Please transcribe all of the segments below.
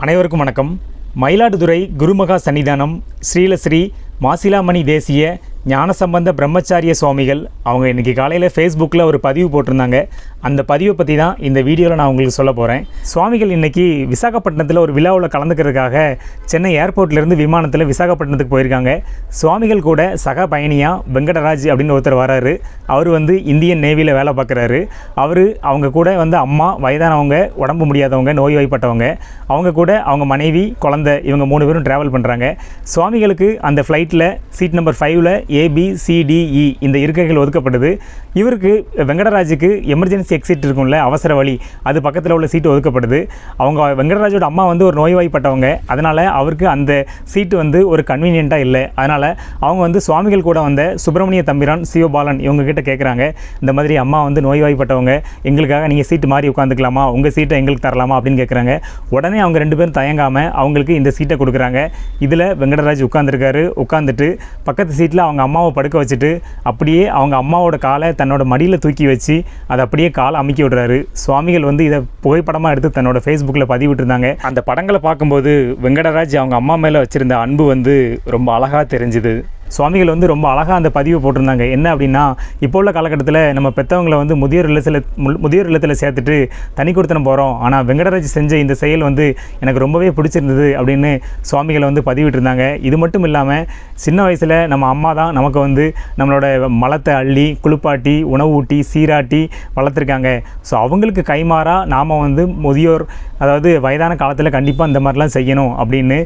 அனைவருக்கும் வணக்கம். மயிலாடுதுறை குருமகா சன்னிதானம் ஸ்ரீலஸ்ரீ மாசிலாமணி தேசிய ஞானசம்பந்த பிரம்மச்சாரிய சுவாமிகள் அவங்க இன்றைக்கி காலையில் ஃபேஸ்புக்கில் ஒரு பதிவு போட்டிருந்தாங்க. அந்த பதிவை பற்றி தான் இந்த வீடியோவில் நான் உங்களுக்கு சொல்ல போகிறேன். சுவாமிகள் இன்றைக்கி விசாகப்பட்டினத்தில் ஒரு விழாவில் கலந்துக்கிறதுக்காக சென்னை ஏர்போர்ட்லேருந்து விமானத்தில் விசாகப்பட்டினத்துக்கு போயிருக்காங்க. சுவாமிகள் கூட சக பயணியாக வெங்கடராஜ் அப்படின்னு ஒருத்தர் வராரு. அவர் இந்தியன் நேவியில் வேலை பார்க்குறாரு. அவங்க கூட அம்மா, வயதானவங்க, உடம்பு முடியாதவங்க, நோய்வாய்ப்பட்டவங்க, அவங்க கூட அவங்க மனைவி, குழந்தை, இவங்க 3 பேரும் ட்ராவல் பண்ணுறாங்க. சுவாமிகளுக்கு அந்த ஃப்ளைட்டில் சீட் நம்பர் 5ல் ABCDE இந்த இருக்கைகள் ஒதுக்கப்படுது. இவருக்கு வெங்கடராஜுக்கு எமர்ஜென்சி எக்ஸிட் இருக்கும்ல, அவசர வழி, அது பக்கத்தில் உள்ள சீட்டு ஒதுக்கப்படுது. அவங்க வெங்கடராஜோட அம்மா ஒரு நோய்வாய்ப்பட்டவங்க. அதனால் அவருக்கு அந்த சீட்டு ஒரு கன்வீனியண்ட்டாக இல்லை. அதனால் அவங்க சுவாமிகள் கூட வந்த சுப்பிரமணிய தம்பிரான், சிவபாலன் இவங்ககிட்ட கேட்குறாங்க, இந்த மாதிரி அம்மா நோய்வாய்ப்பட்டவங்க, எங்களுக்காக நீங்கள் சீட்டு மாறி உட்காந்துக்கலாமா, உங்கள் சீட்டை எங்களுக்கு தரலாமா அப்படின்னு கேட்குறாங்க. உடனே அவங்க 2 பேரும் தயங்காமல் அவங்களுக்கு இந்த சீட்டை கொடுக்குறாங்க. இதில் வெங்கடராஜ் உட்காந்துருக்காரு. உட்காந்துட்டு பக்கத்து சீட்டில் அவங்க அம்மாவை படுக்க வச்சுட்டு அப்படியே அவங்க அம்மாவோட காலை தன்னோட மடியில் தூக்கி வச்சு அதை அப்படியே காலை அமுக்கி விடுறாரு. சுவாமிகள் இதை புகைப்படமாக எடுத்து தன்னோட ஃபேஸ்புக்கில் பதிவிட்டுருந்தாங்க. அந்த படங்களை பார்க்கும்போது வெங்கடராஜ் அவங்க அம்மா மேலே வச்சுருந்த அன்பு ரொம்ப அழகாக தெரிஞ்சுது. சுவாமிகள் ரொம்ப அழகாக அந்த பதிவை போட்டிருந்தாங்க. என்ன அப்படின்னா, இப்போ உள்ள காலகட்டத்தில் நம்ம பெற்றவங்களை முதியோர் இல்லத்தில் சேர்த்துட்டு தனி கொடுத்தனம் போகிறோம். ஆனால் வெங்கடராஜ் செஞ்ச இந்த செயல் எனக்கு ரொம்பவே பிடிச்சிருந்தது அப்படின்னு சுவாமிகள் பதிவிட்டிருந்தாங்க. இது மட்டும் இல்லாமல் சின்ன வயசில் நம்ம அம்மா தான் நமக்கு நம்மளோட மலத்தை அள்ளி குளிப்பாட்டி உணவு ஊட்டி சீராட்டி வளர்த்துருக்காங்க. ஸோ அவங்களுக்கு கைமாறாக நாம் முதியோர், அதாவது வயதான காலத்தில் கண்டிப்பாக இந்த மாதிரிலாம் செய்யணும் அப்படின்னு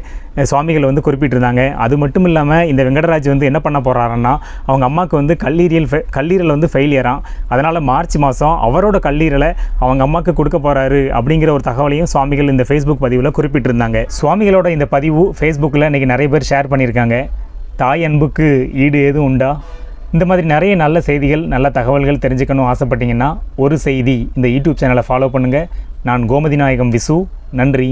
சுவாமிகள் குறிப்பிட்டிருந்தாங்க. அது மட்டும் இல்லாமல் இந்த வெங்கடராஜ் என்ன பண்ண போகிறாருன்னா, அவங்க அம்மாவுக்கு கல்லீரல் ஃபெயிலியராம். அதனால் மார்ச் மாதம் அவரோட கல்லீரலை அவங்க அம்மாவுக்கு கொடுக்க போகிறாரு அப்படிங்கிற ஒரு தகவலையும் சுவாமிகள் இந்த ஃபேஸ்புக் பதிவில் குறிப்பிட்டிருந்தாங்க. சுவாமிகளோட இந்த பதிவு ஃபேஸ்புக்கில் இன்றைக்கி நிறைய பேர் ஷேர் பண்ணியிருக்காங்க. தாய் அன்புக்கு ஈடு எதுவும் உண்டா? இந்த மாதிரி நிறைய நல்ல செய்திகள், நல்ல தகவல்கள் தெரிஞ்சுக்கணும் ஆசைப்பட்டீங்கன்னா ஒரு செய்தி இந்த யூடியூப் சேனலை ஃபாலோ பண்ணுங்கள். நான் கோமதி நாயகம் விசு. நன்றி.